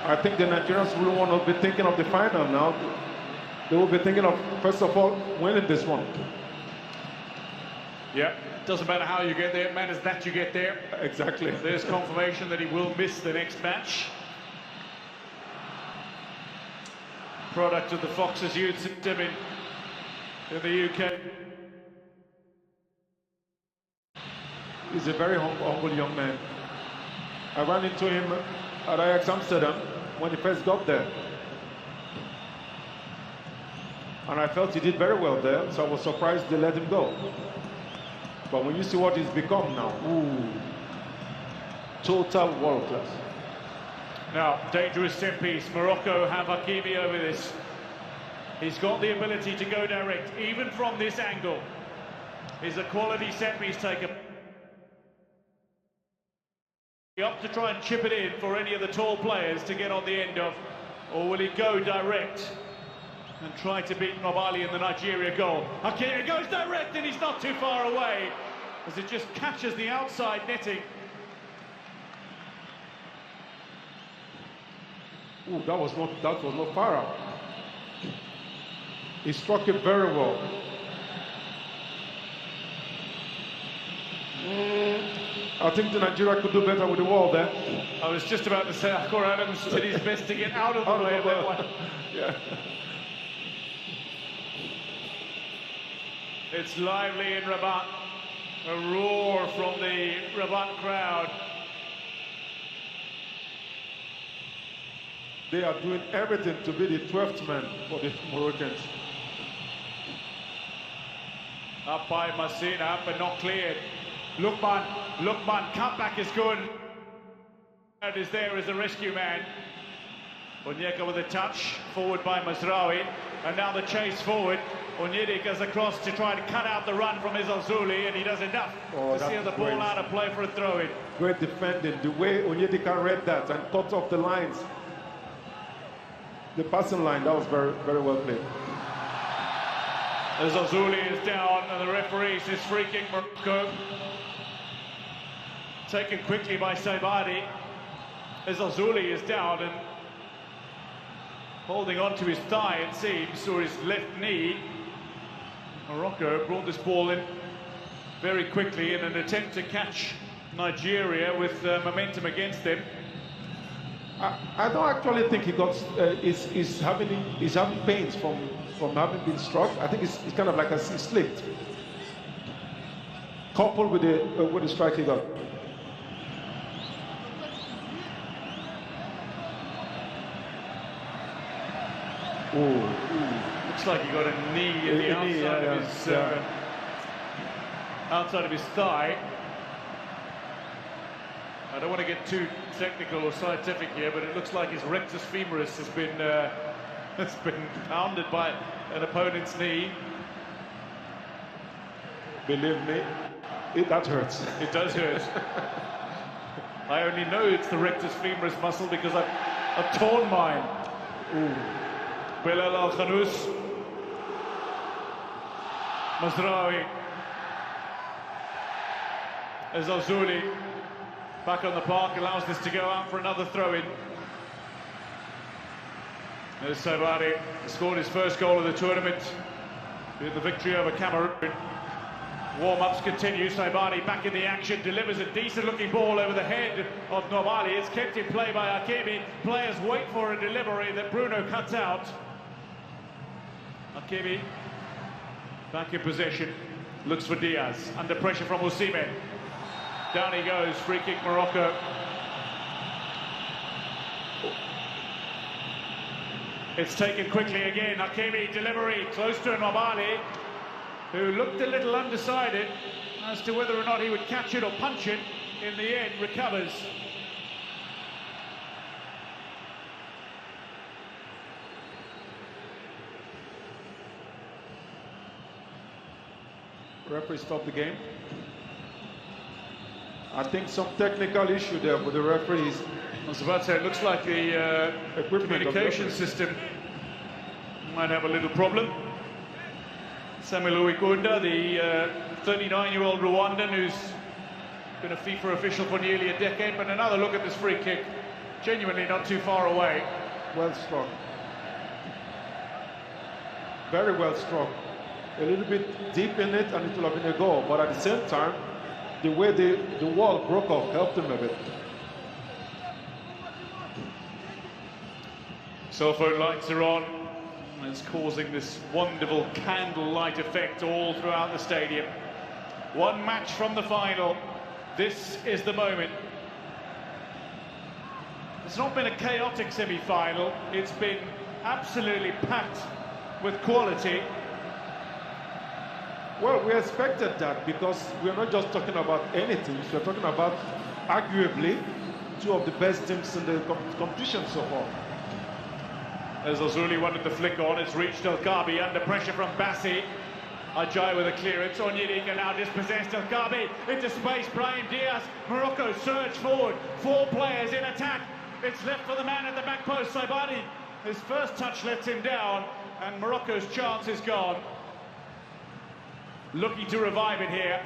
I think the Nigerians will want to be thinking of the final now. They will be thinking of, first of all, winning this one. Yeah, doesn't matter how you get there, it matters that you get there. Exactly. There's confirmation that he will miss the next match. Product of the Foxes youth system in the UK. He's a very humble young man. I ran into him at Ajax Amsterdam when he first got there. And I felt he did very well there, so I was surprised they let him go. But when you see what he's become now, ooh, total world class. Now, dangerous set piece. Morocco have Hakimi over this. He's got the ability to go direct, even from this angle. He's a quality set piece taker. Up to try and chip it in for any of the tall players to get on the end of, or will he go direct and try to beat Nobali in the Nigeria goal? Hakimi goes direct and he's not too far away as it just catches the outside netting. Ooh, that was not far out. He struck it very well. I think the Nigeria could do better with the wall there. I was just about to say, Akor Adams did his best to get out of the way of that one. Yeah. It's lively in Rabat. A roar from the Rabat crowd. They are doing everything to be the 12th man for the Moroccans. Up by Massina, but not cleared. Lukman, cutback is good. That is there as a rescue man. Onyeka with a touch, forward by Mazraoui, and now the chase forward. Onyeka goes across to try to cut out the run from Izalzuli, and he does enough to steer the ball out of play for a throw-in. Great defending, the way Onyeka read that and cut off the lines. The passing line, that was very, very well played. Izalzuli is down, and the referee says free kick Morocco. Taken quickly by Saibari. Izalzuli is down and holding on to his thigh, it seems, or his left knee. Morocco brought this ball in very quickly in an attempt to catch Nigeria with momentum against them. I don't actually think he got he's having pains from having been struck. I think it's kind of like he slipped, coupled with the strike he got. Ooh. Looks like he got a knee in the outside of his thigh. I don't want to get too technical or scientific here, but it looks like his rectus femoris has been pounded by an opponent's knee. Believe me, that hurts. It does hurt. I only know it's the rectus femoris muscle because I've torn mine. Ooh. Bilal Al-Khanous. Mazraoui. Izalzuli back on the park, allows this to go out for another throw-in. There's Saibari, scored his first goal of the tournament with the victory over Cameroon. Warm-ups continue. Saibari back in the action, delivers a decent-looking ball over the head of Nobali. It's kept in play by Hakimi. Players wait for a delivery that Bruno cuts out. Hakimi back in possession, looks for Diaz, under pressure from Osimhen. Down he goes, free kick Morocco. It's taken quickly again. Hakimi delivery close to Nobali, who looked a little undecided as to whether or not he would catch it or punch it. In the end, recovers. Referee stopped the game. I think some technical issue there with the referees. I was about to say, it looks like the communication system might have a little problem. Samuel Uwikunda, the 39-year-old Rwandan who's been a FIFA official for nearly a decade, but another look at this free kick. genuinely not too far away. Well struck. Very well struck. A little bit deep in it and it will have been a goal, but at the same time, the way the wall broke off helped him a bit. Cell phone lights are on. It's causing this wonderful candlelight effect all throughout the stadium. One match from the final. This is the moment. It's not been a chaotic semi-final. It's been absolutely packed with quality. Well, we expected that because we're not just talking about any teams. We're talking about arguably two of the best teams in the competition so far. As Ozuli wanted the flick on, it's reached El Kaabi under pressure from Bassi. Ajay with a clearance. Onyedika now dispossessed. El Kaabi into space. Brahim Diaz. Morocco surge forward. 4 players in attack. It's left for the man at the back post, Saibani. His first touch lets him down, and Morocco's chance is gone. Looking to revive it here.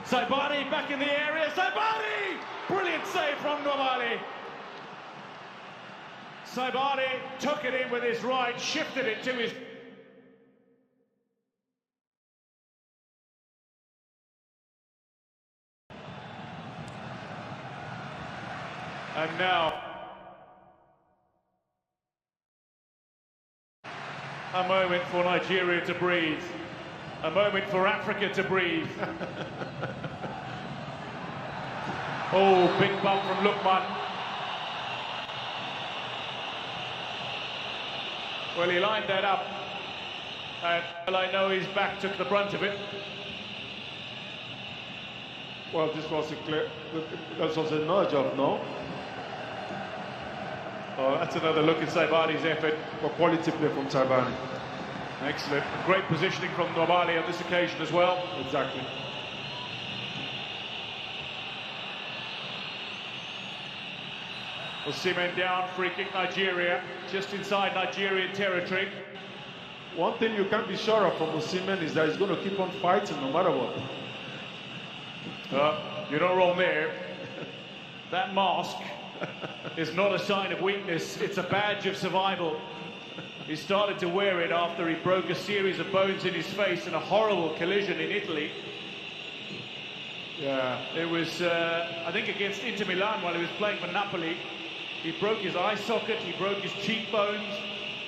Saibani back in the area. Saibani! Brilliant save from Nwabali. Saibani took it in with his right, shifted it to his... And now... a moment for Nigeria to breathe. A moment for Africa to breathe. Oh, big bump from Lukman. Well, he lined that up. And well, I know his back took the brunt of it. Well, this was a clear... This was a nudge of no. Oh, that's another look at Saibani's effort. For quality play from Saibani. Excellent. Great positioning from Nwabali on this occasion as well. Exactly. Osimhen down, free kick Nigeria, just inside Nigerian territory. One thing you can't be sure of from Osimhen is that he's going to keep on fighting no matter what. You're not wrong there. That mask is not a sign of weakness, it's a badge of survival. He started to wear it after he broke a series of bones in his face in a horrible collision in Italy. Yeah. It was, I think, against Inter Milan while he was playing for Napoli. He broke his eye socket, he broke his cheekbones.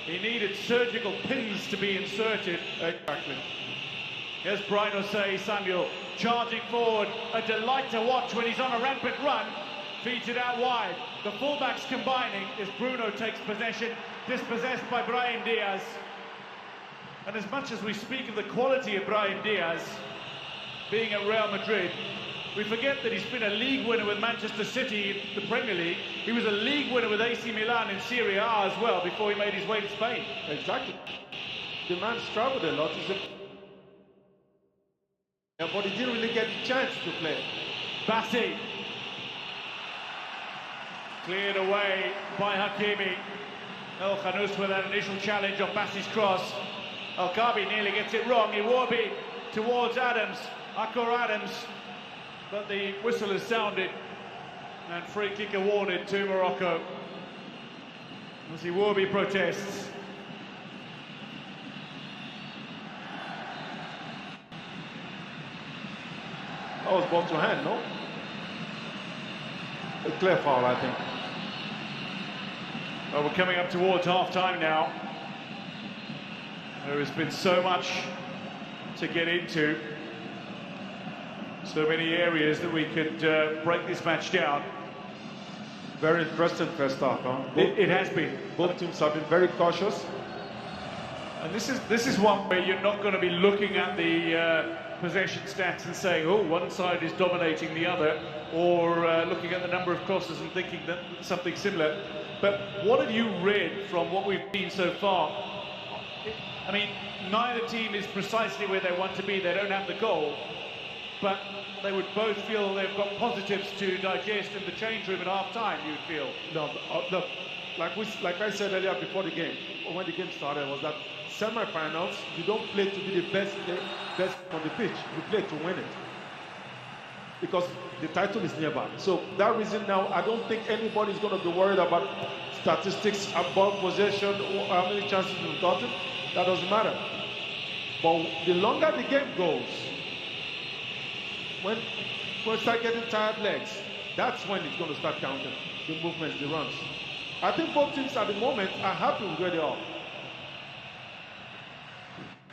He needed surgical pins to be inserted. Exactly. Here's Bright Osei Samuel charging forward. A delight to watch when he's on a rampant run. Feeds it out wide. The fullbacks combining as Bruno takes possession, dispossessed by Brahim Diaz. And as much as we speak of the quality of Brahim Diaz being at Real Madrid, we forget that he's been a league winner with Manchester City in the Premier League. He was a league winner with AC Milan in Serie A as well before he made his way to Spain. Exactly. The man's traveled a lot. But he didn't really get the chance to play. Bassi. Cleared away by Hakimi. El Khanous with that initial challenge on Bassi's cross. El Kaabi nearly gets it wrong. Iwobi towards Adams. Akor Adams. But the whistle has sounded. And free kick awarded to Morocco. As Iwobi protests. That was ball to hand, no? A clear foul, I think. Well, we're coming up towards half-time now. There has been so much to get into. So many areas that we could break this match down. Very interesting first half, huh? It has been. Both teams have been very cautious. And this is one where you're not going to be looking at the possession stats and saying, oh, one side is dominating the other, or looking at the number of crosses and thinking that something similar. But what have you read from what we've seen so far? I mean, neither team is precisely where they want to be. They don't have the goal, but they would both feel they've got positives to digest in the change room at half-time, you'd feel. No, look, like I said earlier before the game, when the game started, was that semi-finals, you don't play to be the best on the pitch. You play to win it. because the title is nearby. So that reason now, I don't think anybody's going to be worried about statistics about possession or how many chances we've gotten. That doesn't matter. But the longer the game goes, when we start getting tired legs, that's when it's going to start counting. The movements, the runs. I think both teams at the moment are happy with where they are.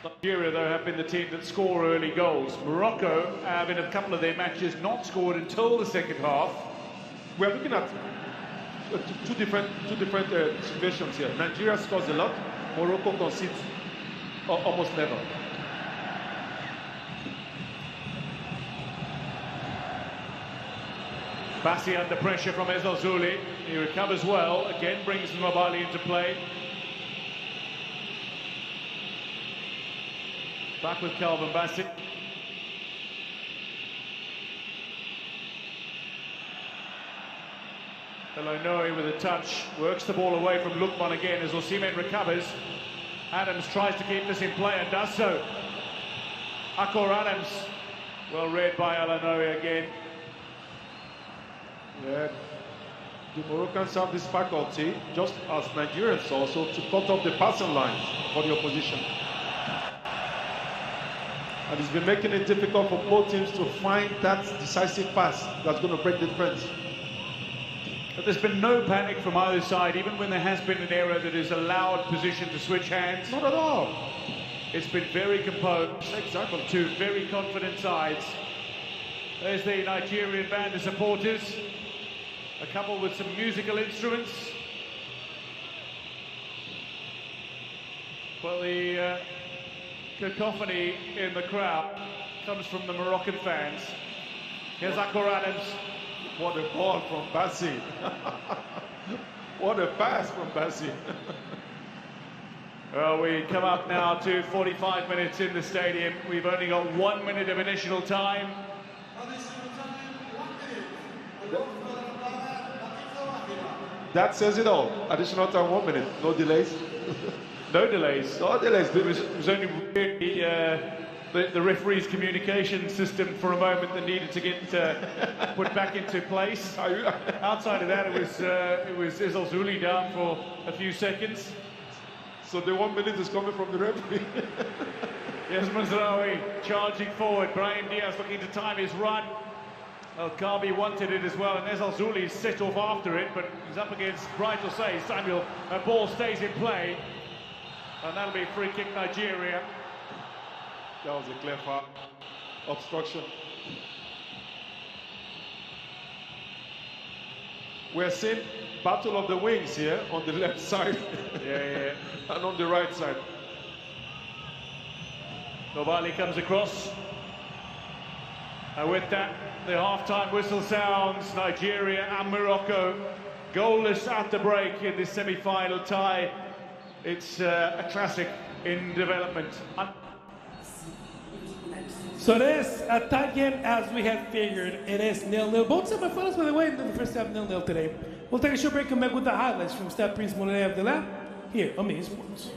Nigeria, though, have been the team that score early goals. Morocco have, in a couple of their matches, not scored until the second half. We're looking at two different situations here. Nigeria scores a lot. Morocco concedes almost never. Bassi under pressure from Ezel-Zouli. He recovers well. Again, brings Mobali into play. Back with Calvin Bassi. Elonoe with a touch. Works the ball away from Lukman again as Osimhen recovers. Adams tries to keep this in play and does so. Akor Adams. Well read by Elonoe again. Yeah, the Moroccans have this faculty, just as Nigerians also, to cut off the passing lines for the opposition. And it's been making it difficult for both teams to find that decisive pass that's going to break the defense. But there's been no panic from either side, even when there has been an error that has allowed position to switch hands. Not at all. It's been very composed. Exactly. Two very confident sides. There's the Nigerian band of supporters. A couple with some musical instruments. But the cacophony in the crowd comes from the Moroccan fans. Here's Akor Adams. What a ball from Bassi. What a pass from Bassi. Well, we come up now to 45 minutes in the stadium. We've only got 1 minute of additional time. That says it all. Additional time, 1 minute. No delays. No delays. No delays. It was only the referee's communication system for a moment that needed to get put back into place. Outside of that, it was Ezel-Zouli down for a few seconds. So the 1 minute is coming from the referee. Yes, Mazraoui charging forward. Brahim Diaz looking to time his run. Well, Kabi wanted it as well, and Ezel-Zouli set off after it, but he's up against Bright Osei. Samuel, a ball stays in play, and that'll be a free kick Nigeria. That was a clear foul. Obstruction. We're seeing battle of the wings here on the left side. Yeah. And on the right side. Mobali comes across. And with that, the half-time whistle sounds. Nigeria and Morocco goalless at the break in this semi-final tie. It's a classic in development. So it is a tight game as we had figured. It is 0-0. Both semifinals, by the way, in the first half 0-0 today. We'll take a short break and come back with the highlights from Stade Prince Moulin of the Lab here on Media Sports.